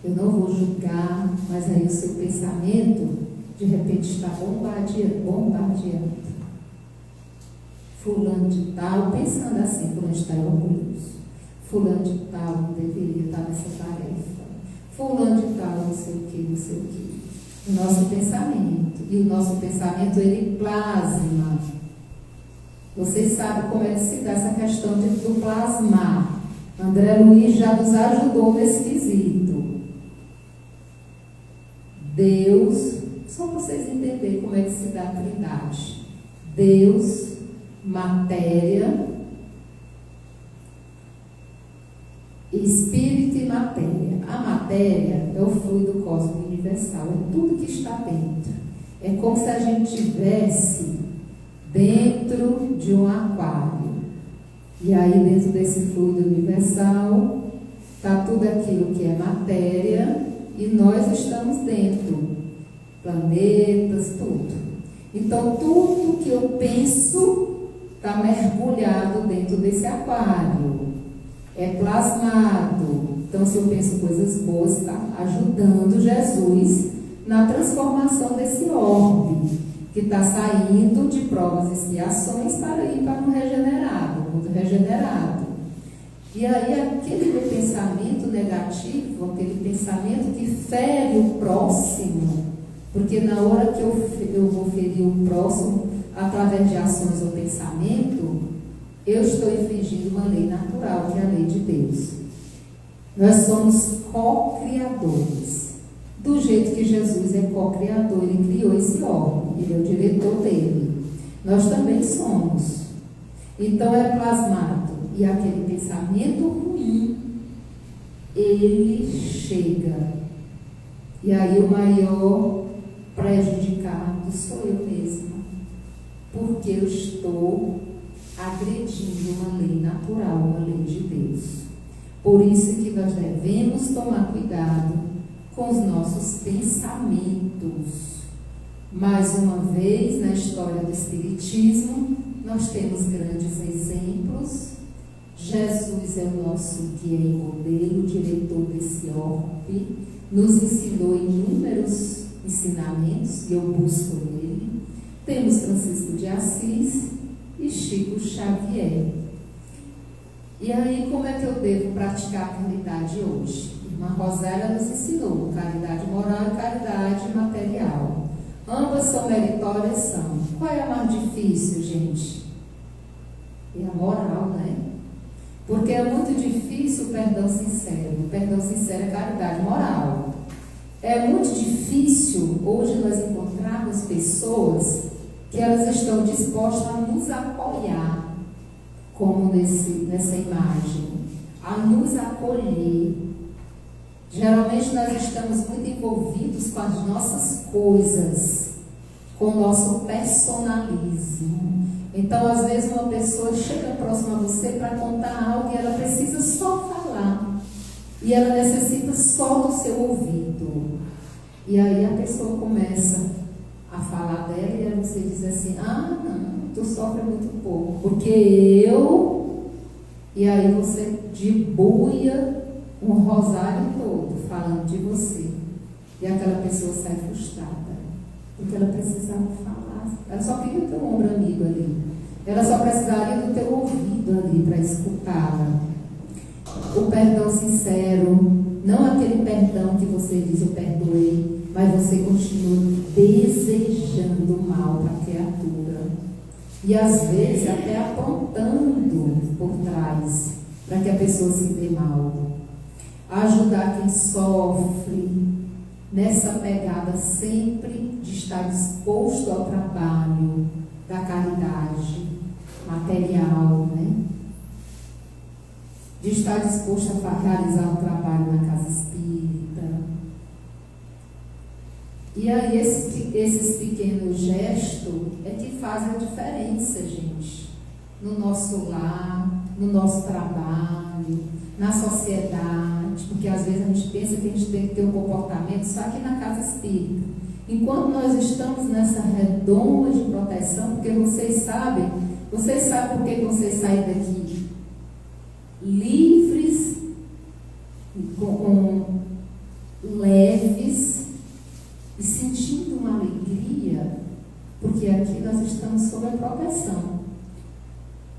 eu não vou julgar, mas aí o seu pensamento, de repente, está bombardeando. Fulano de tal, pensando assim, fulano de tal é orgulhoso. Fulano de tal não deveria estar nessa tarefa. Fulano de tal não sei o que, não sei o que. O nosso pensamento. E o nosso pensamento, ele plasma. Vocês sabem como é que se dá essa questão do plasmar. André Luiz já nos ajudou nesse quesito. Deus, só vocês entenderem como é que se dá a trindade. Deus, matéria, espírito e matéria. A matéria é o fluido cósmico universal, é tudo que está dentro. É como se a gente estivesse dentro de um aquário. E aí dentro desse fluido universal está tudo aquilo que é matéria e nós estamos dentro. Planetas, tudo. Então tudo que eu penso está mergulhado dentro desse aquário, é plasmado. Então, se eu penso coisas boas, está ajudando Jesus na transformação desse orbe, que está saindo de provas e expiações para ir para um regenerado, mundo regenerado. E aí, aquele pensamento negativo, aquele pensamento que fere o próximo, porque na hora que eu vou ferir o próximo, através de ações ou pensamento, eu estou infringindo uma lei natural, que é a lei de Deus. Nós somos co-criadores. Do jeito que Jesus é co-criador, ele criou esse órgão, ele é o diretor dele. Nós também somos. Então é plasmado. E aquele pensamento ruim, ele chega. E aí o maior prejudicado sou eu mesma. Porque eu estou agredindo uma lei natural, uma lei de Deus. Por isso que nós devemos tomar cuidado com os nossos pensamentos. Mais uma vez, na história do Espiritismo, nós temos grandes exemplos. Jesus é o nosso guia e modelo, diretor desse orbe, nos ensinou inúmeros ensinamentos, e eu busco nele. Temos Francisco de Assis e Chico Xavier. E aí, como é que eu devo praticar a caridade hoje? Irmã Rosália nos ensinou caridade moral e caridade material. Ambas são meritórias, são. Qual é a mais difícil, gente? É a moral, né? Porque é muito difícil o perdão sincero. O perdão sincero é caridade moral. É muito difícil hoje nós encontrarmos pessoas que elas estão dispostas a nos apoiar, como nessa imagem, a nos acolher. Geralmente nós estamos muito envolvidos com as nossas coisas, com o nosso personalismo. Então, às vezes, uma pessoa chega próxima a você para contar algo e ela precisa só falar. E ela necessita só do seu ouvido. E aí a pessoa começa a falar dela e aí você diz assim: ah, não, tu sofre muito pouco, porque eu... E aí você debuia um rosário todo falando de você. E aquela pessoa sai frustrada, porque ela precisava falar. Ela só queria o teu ombro amigo ali. Ela só precisaria do teu ouvido ali para escutá-la. O perdão sincero, não aquele perdão que você diz eu perdoei, mas você continua desejando mal para a criatura. E às vezes até apontando por trás para que a pessoa se dê mal. Ajudar quem sofre, nessa pegada sempre de estar disposto ao trabalho da caridade material, né? De estar disposto a realizar um trabalho na casa espírita. E aí esses pequenos gestos é que fazem a diferença, gente, no nosso lar, no nosso trabalho, na sociedade, porque às vezes a gente pensa que a gente tem que ter um comportamento só aqui na casa espírita. Enquanto nós estamos nessa redoma de proteção, porque vocês sabem por que vocês saem daqui livres, leves e sentindo uma alegria, porque aqui nós estamos sob a proteção.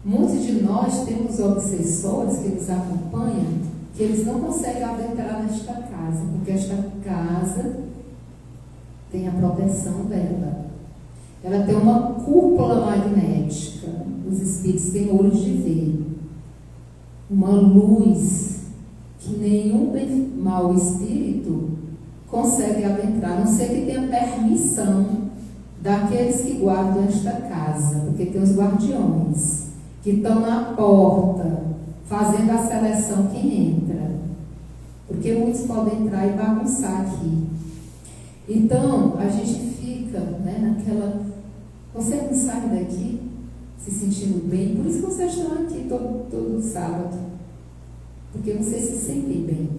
Muitos de nós temos obsessores que nos acompanham, que eles não conseguem adentrar nesta casa, porque esta casa tem a proteção dela. Ela tem uma cúpula magnética. Os espíritos têm olhos de ver. Uma luz que nenhum mau espírito consegue adentrar, a não ser que tenha permissão daqueles que guardam esta casa, porque tem os guardiões que estão na porta, fazendo a seleção quem entra. Porque muitos podem entrar e bagunçar aqui. Então, a gente fica, né, naquela... Você não sai daqui se sentindo bem, por isso que vocês estão aqui todo sábado. Porque vocês se sentem bem.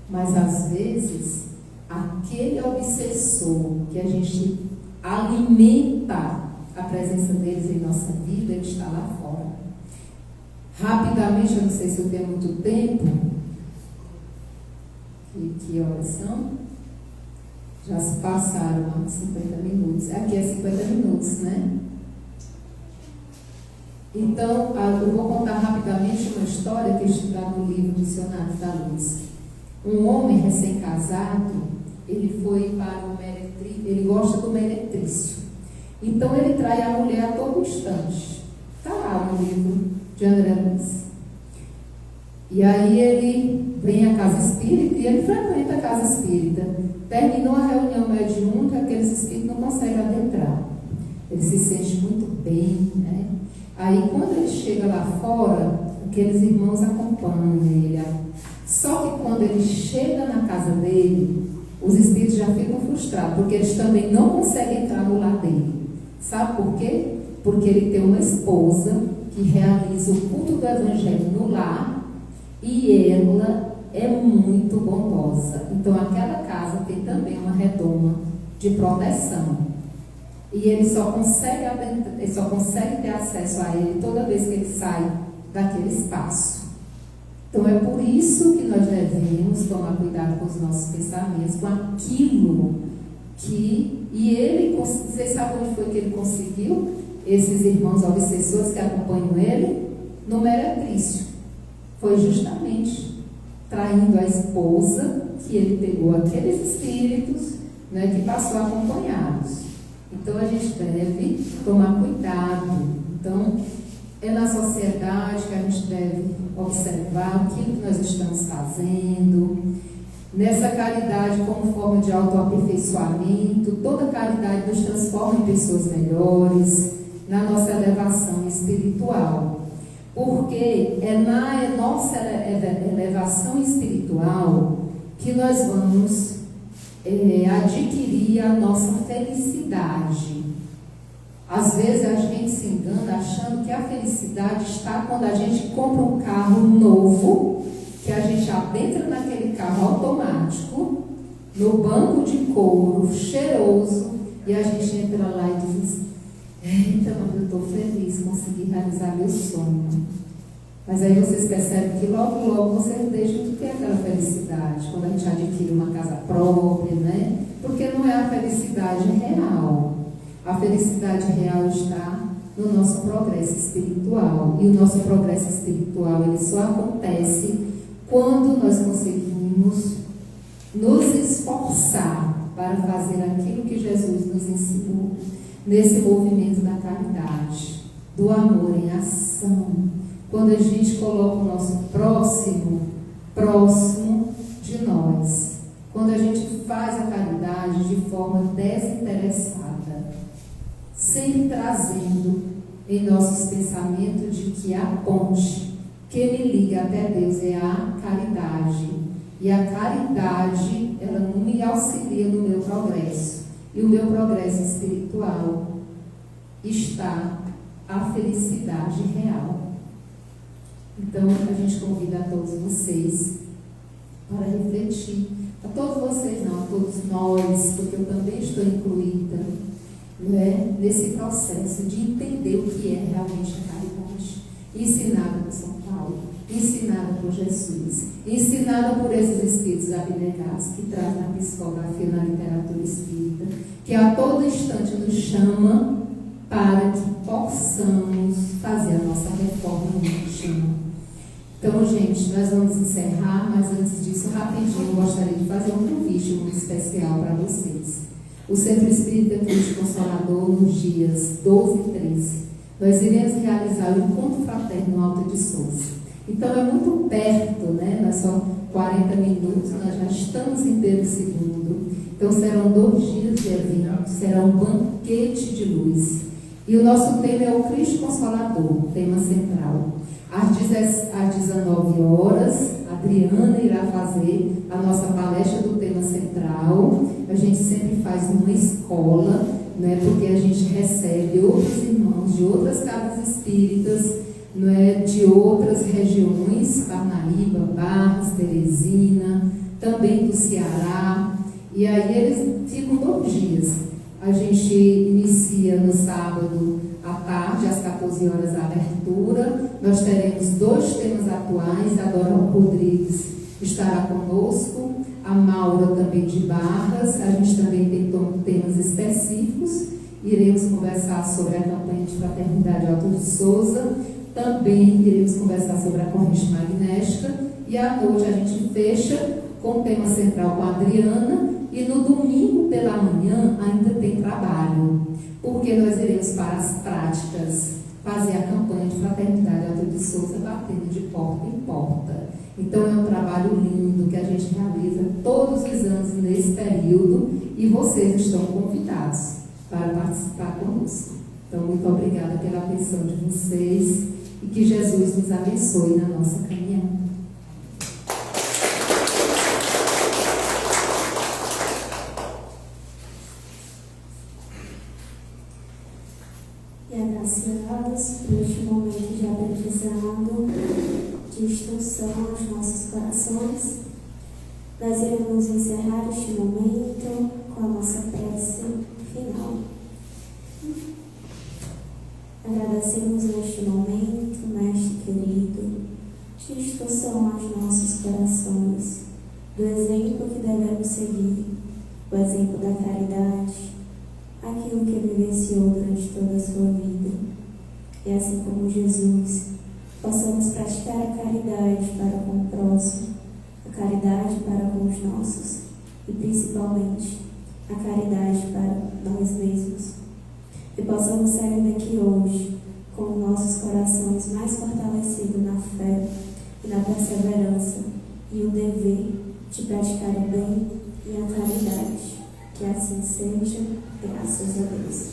Mas, às vezes, aquele obsessor que a gente alimenta a presença deles em nossa vida, ele está lá fora. Rapidamente, eu não sei se eu tenho muito tempo. Que horas são? Já se passaram 50 minutos. Aqui é 50 minutos, né? Então, eu vou contar rapidamente uma história que está no livro Missionários da Luz. Um homem recém-casado, ele foi para o meretrício, ele gosta do meretrício. Então, ele trai a mulher a todo instante. Está lá no livro de André Luiz. E aí ele vem à casa espírita e ele frequenta a casa espírita. Terminou a reunião mediúnica, aqueles espíritos não conseguem adentrar. Ele se sente muito bem, né? Aí quando ele chega lá fora, aqueles irmãos acompanham ele. Só que quando ele chega na casa dele, os espíritos já ficam frustrados, porque eles também não conseguem entrar no lar dele. Sabe por quê? Porque ele tem uma esposa que realiza o culto do evangelho no lar e ela é muito bondosa. Então aquela casa tem também uma redoma de proteção. E ele só consegue ter acesso a ele toda vez que ele sai daquele espaço. Então é por isso que nós devemos tomar cuidado com os nossos pensamentos, com aquilo que... E ele, vocês sabem onde foi que ele conseguiu esses irmãos obsessores que acompanham ele? No Meretrício. Foi justamente traindo a esposa que ele pegou aqueles espíritos, né, que passou a acompanhá-los. Então a gente deve tomar cuidado. Então é na sociedade que a gente deve observar aquilo que nós estamos fazendo. Nessa caridade como forma de autoaperfeiçoamento, toda caridade nos transforma em pessoas melhores, na nossa elevação espiritual. Porque é na nossa elevação espiritual que nós vamos adquirir a nossa felicidade. Às vezes a gente se engana achando que a felicidade está quando a gente compra um carro novo, que a gente adentra naquele carro automático, no banco de couro, cheiroso, e a gente entra lá e diz: eita, mas eu estou feliz, consegui realizar meu sonho. Mas aí vocês percebem que logo, logo vocês deixam de ter aquela felicidade, quando a gente adquire uma casa própria, né? Porque não é a felicidade real. A felicidade real está no nosso progresso espiritual. E o nosso progresso espiritual, ele só acontece quando nós conseguimos nos esforçar para fazer aquilo que Jesus nos ensinou nesse movimento da caridade, do amor em ação. Quando a gente coloca o nosso próximo de nós. Quando a gente faz a caridade de forma desinteressada, sempre trazendo em nossos pensamentos de que a ponte que me liga até Deus é a caridade. E a caridade, ela não me auxilia no meu progresso. E o meu progresso espiritual está a felicidade real. Então, a gente convida a todos vocês para refletir. A todos vocês não, a todos nós, porque eu também estou incluída, né, nesse processo de entender o que é realmente a caridade. Ensinada por São Paulo, ensinada por Jesus, ensinada por esses espíritos abnegados que trazem na psicografia, na literatura espírita, que a todo instante nos chama para que possamos fazer a nossa reforma íntima. Então, gente, nós vamos encerrar, mas antes disso, rapidinho, eu gostaria de fazer um convite muito especial para vocês. O Centro Espírita Cristo Consolador, nos dias 12 e 13, nós iremos realizar o Encontro Fraterno no Alto de Souza. Então, é muito perto, né? Nós só 40 minutos, nós já estamos em Pedro II. Então, serão 2 dias de evento, será um banquete de luz. E o nosso tema é o Cristo Consolador, tema central. Às 19 horas, a Adriana irá fazer a nossa palestra do tema central. A gente sempre faz numa escola, né, porque a gente recebe outros irmãos de outras casas espíritas, né, de outras regiões, Parnaíba, Barras, Teresina, também do Ceará. E aí eles ficam 2 dias. A gente inicia no sábado à tarde, às 14 horas, a abertura. Nós teremos 2 temas atuais. A Dora Rodrigues estará conosco, a Maura também de Barras. A gente também tem temas específicos. Iremos conversar sobre a campanha de Fraternidade Alto de Souza. Também iremos conversar sobre a corrente magnética. E à noite a gente fecha com o tema central com a Adriana. E no domingo pela manhã ainda tem trabalho, porque nós iremos para as práticas fazer a campanha de Fraternidade Alto de Souza, batendo de porta em porta. Então é um trabalho lindo que a gente realiza todos os anos nesse período e vocês estão convidados para participar conosco. Então, muito obrigada pela atenção de vocês e que Jesus nos abençoe na nossa caminhada. E agraciados por este momento de aprendizado, de instrução aos nossos corações, nós iremos encerrar este momento com a nossa prece final. Agradecemos neste momento, Mestre querido, de instrução aos nossos corações, do exemplo que devemos seguir, o exemplo da caridade, aquilo que vivenciou durante toda a sua vida. E assim como Jesus, possamos praticar a caridade para com o próximo, a caridade para com os nossos e principalmente a caridade para nós mesmos. E possamos sair daqui hoje com nossos corações mais fortalecidos na fé e na perseverança e o dever de praticar o bem e a caridade. Que assim seja, graças a Deus.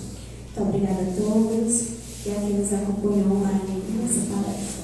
Muito obrigada a todos e a quem nos acompanhou online nessa palestra.